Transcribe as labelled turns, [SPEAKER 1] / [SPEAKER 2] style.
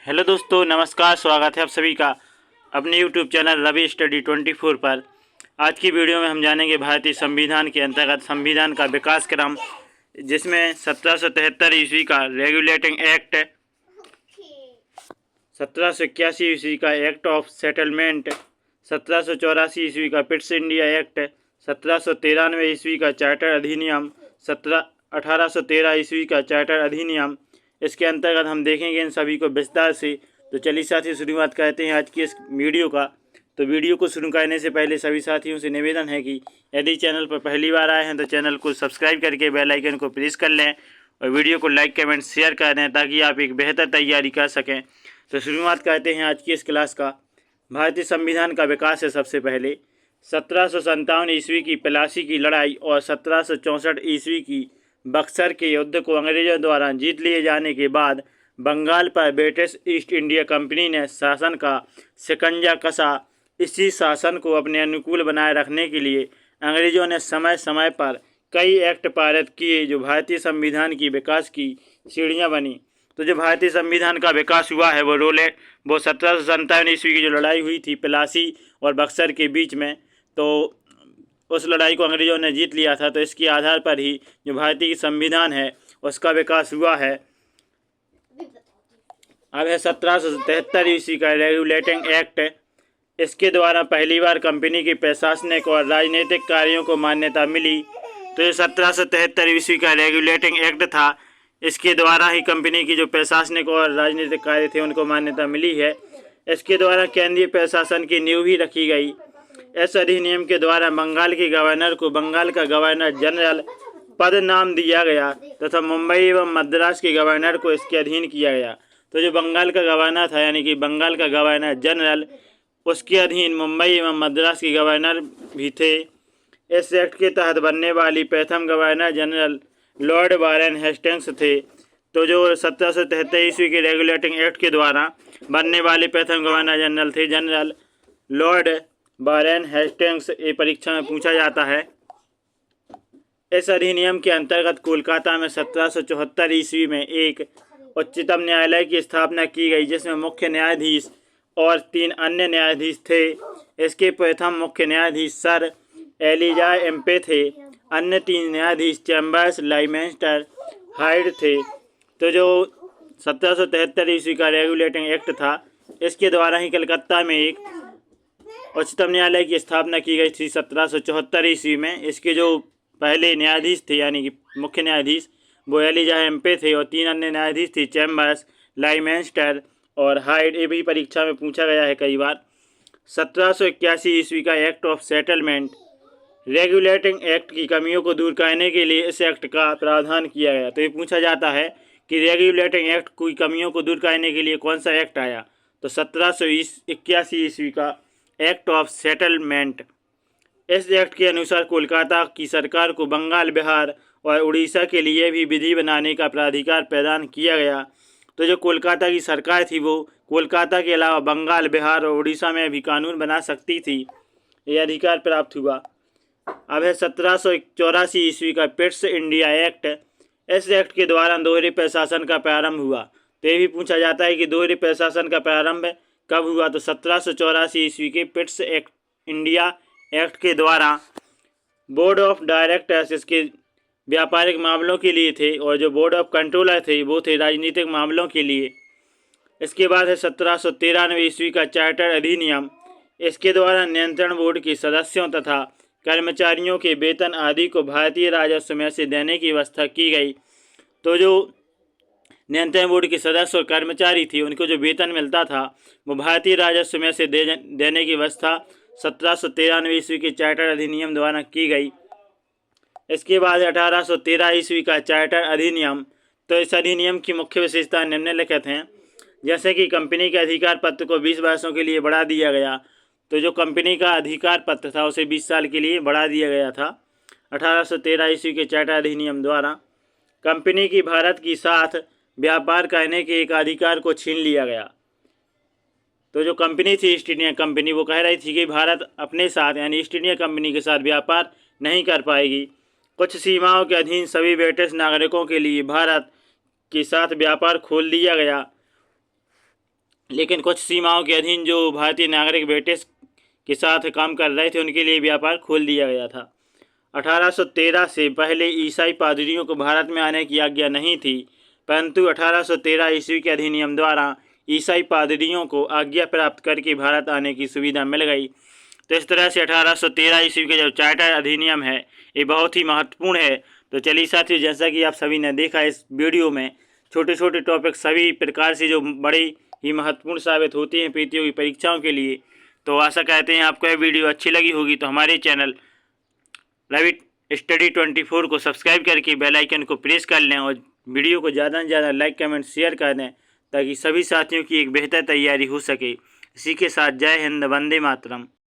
[SPEAKER 1] Hello दोस्तों, नमस्कार। स्वागत है आप सभी का अपने यूट्यूब चैनल रवि स्टडी 24 पर। आज की वीडियो में हम जानेंगे भारतीय संविधान के अंतर्गत संविधान का विकास क्रम, जिसमें 1773 ईस्वी का रेगुलेटिंग एक्ट, 1781 ईस्वी का एक्ट ऑफ सेटलमेंट, 1784 ईस्वी का पिट्स इंडिया एक्ट, 1793 ईस्वी का चार्टर अधिनियम, 1813 ईस्वी का चार्टर अधिनियम। इसके अंतर्गत हम देखेंगे इन सभी को विस्तार से। तो चलिए साथियों, शुरुआत करते हैं आज की इस वीडियो का। तो वीडियो को शुरू करने से पहले सभी साथियों से निवेदन है कि यदि चैनल पर पहली बार आए हैं तो चैनल को सब्सक्राइब करके बेल आइकन को प्रेस कर लें और वीडियो को लाइक कमेंट शेयर कर दें, ताकि आप एक बेहतर तैयारी कर सकें। तो शुरुआत करते हैं आज की इस क्लास का। भारतीय संविधान का विकास है सबसे पहले 1757 ईस्वी की प्लासी की लड़ाई और 1764 ईस्वी की बक्सर के युद्ध को अंग्रेजों द्वारा जीत लिए जाने के बाद बंगाल पर ब्रिटिश ईस्ट इंडिया कंपनी ने शासन का शिकंजा कसा। इसी शासन को अपने अनुकूल बनाए रखने के लिए अंग्रेजों ने समय समय पर कई एक्ट पारित किए, जो भारतीय संविधान की विकास की सीढ़ियां बनी। तो जो भारतीय संविधान का विकास हुआ है वो 1757 ईस्वी की जो लड़ाई हुई थी प्लासी और बक्सर के बीच में, तो उस लड़ाई को अंग्रेजों ने जीत लिया था। तो इसके आधार पर ही जो भारतीय संविधान है उसका विकास हुआ है। अब है 1773 ईस्वी का रेगुलेटिंग एक्ट। इसके द्वारा पहली बार कंपनी के प्रशासनिक और राजनीतिक कार्यों को मान्यता मिली। तो ये 1773 ईस्वी का रेगुलेटिंग एक्ट था, इसके द्वारा ही कंपनी की जो प्रशासनिक और राजनीतिक कार्य थे उनको मान्यता मिली है। इसके द्वारा केंद्रीय प्रशासन की नींव भी रखी गई। इस अधिनियम के द्वारा बंगाल के गवर्नर को बंगाल का गवर्नर जनरल पद नाम दिया गया तथा मुंबई एवं मद्रास के गवर्नर को इसके अधीन किया गया। तो जो बंगाल का गवर्नर था, यानी कि बंगाल का गवर्नर जनरल, उसके अधीन मुंबई एवं मद्रास के गवर्नर भी थे। इस एक्ट के तहत बनने वाली प्रथम governor general Lord Warren Hastings थे। तो जो 1773 ईस्वी के रेगुलेटिंग एक्ट के द्वारा बनने वाले प्रथम गवर्नर जनरल थे जनरल लॉर्ड वारेन हेस्टिंग्स। ये परीक्षा में पूछा जाता है। इस अधिनियम के अंतर्गत कोलकाता में 1774 ईस्वी में एक उच्चतम न्यायालय की स्थापना की गई, जिसमें मुख्य न्यायाधीश और 3 अन्य न्यायाधीश थे। इसके प्रथम मुख्य न्यायाधीश सर एलिजा एम्पे थे। अन्य 3 न्यायाधीश चैम्बर्स, लाइमेंस्टर, हाइड थे। तो जो 1773 ईस्वी का रेगुलेटिंग एक्ट था, इसके द्वारा ही कलकत्ता में एक उच्चतम न्यायालय की स्थापना की गई थी 1774 ईस्वी में। इसके जो पहले न्यायाधीश थे, यानी कि मुख्य न्यायाधीश, वो एलिजा एम्पे थे और 3 अन्य न्यायाधीश थे चैम्बर्स, लाइमेंस्टर और हाइड। ये भी परीक्षा में पूछा गया है कई बार। 1781 ईस्वी का act of settlement. Regulating act की कमियों को दूर करने के लिए इस एक्ट का प्रावधान किया गया। तो ये पूछा जाता है कि रेगुलेटिंग एक्ट की कमियों को दूर करने के लिए कौन सा एक्ट आया। तो 1781 ईस्वी का एक्ट ऑफ सेटलमेंट। इस एक्ट के अनुसार कोलकाता की सरकार को बंगाल, बिहार और उड़ीसा के लिए भी विधि बनाने का प्राधिकार प्रदान किया गया। तो जो कोलकाता की सरकार थी वो कोलकाता के अलावा बंगाल, बिहार और उड़ीसा में भी कानून बना सकती थी। ये अधिकार प्राप्त हुआ। अब है 1784 ईस्वी का पिट्स इंडिया एक्ट। इस एक्ट के द्वारा दोहरे प्रशासन का प्रारंभ हुआ। तो ये भी पूछा जाता है कि दोहरे प्रशासन का प्रारंभ कब हुआ। तो 1784 ईस्वी के पिट्स इंडिया एक्ट के द्वारा बोर्ड ऑफ डायरेक्टर्स इसके व्यापारिक मामलों के लिए थे, और जो बोर्ड ऑफ कंट्रोलर थे वो थे राजनीतिक मामलों के लिए। इसके बाद है 1793 ईस्वी का चार्टर अधिनियम। इसके द्वारा नियंत्रण बोर्ड के सदस्यों तथा कर्मचारियों के वेतन आदि को भारतीय राजस्व में से देने की व्यवस्था की गई। तो जो नियंत्रण बोर्ड के सदस्य और कर्मचारी थे, उनको जो वेतन मिलता था वो भारतीय राजस्व में से देने की व्यवस्था 1793 ईस्वी के चार्टर अधिनियम द्वारा की गई। इसके बाद 1813 ईस्वी का चार्टर अधिनियम। तो इस अधिनियम की मुख्य विशेषता निम्नलिखित हैं, जैसे कि कंपनी के अधिकार पत्र को 20 वर्षों के लिए बढ़ा दिया गया। तो जो कंपनी का अधिकार पत्र था उसे 20 साल के लिए बढ़ा दिया गया था 1813 ईस्वी के चार्टर अधिनियम द्वारा। कंपनी की भारत के साथ व्यापार करने के एक अधिकार को छीन लिया गया। तो जो कंपनी थी ईस्ट इंडिया कंपनी, वो कह रही थी कि भारत अपने साथ यानी ईस्ट इंडिया कंपनी के साथ व्यापार नहीं कर पाएगी। कुछ सीमाओं के अधीन सभी ब्रिटिश नागरिकों के लिए भारत के साथ व्यापार खोल दिया गया। लेकिन कुछ सीमाओं के अधीन जो भारतीय नागरिक ब्रिटिश के साथ काम कर रहे थे उनके लिए व्यापार खोल दिया गया था। 1813 से पहले ईसाई पादरियों को भारत में आने की आज्ञा नहीं थी, परंतु 1813 ईस्वी के अधिनियम द्वारा ईसाई पादरियों को आज्ञा प्राप्त करके भारत आने की सुविधा मिल गई। तो इस तरह से 1813 ईस्वी का जो चार्टर अधिनियम है ये बहुत ही महत्वपूर्ण है। तो चलिए साथियों, जैसा कि आप सभी ने देखा इस वीडियो में छोटे छोटे टॉपिक सभी प्रकार से जो बड़ी ही महत्वपूर्ण साबित होती हैं प्रतियोगी परीक्षाओं के लिए। तो आशा करते हैं आपको यह वीडियो अच्छी लगी होगी। तो हमारे चैनल रवि स्टडी 24 को सब्सक्राइब करके बेल आइकन को प्रेस कर लें और वीडियो को ज़्यादा से ज़्यादा लाइक कमेंट शेयर कर दें ताकि सभी साथियों की एक बेहतर तैयारी हो सके। इसी के साथ जय हिंद, वंदे मातरम।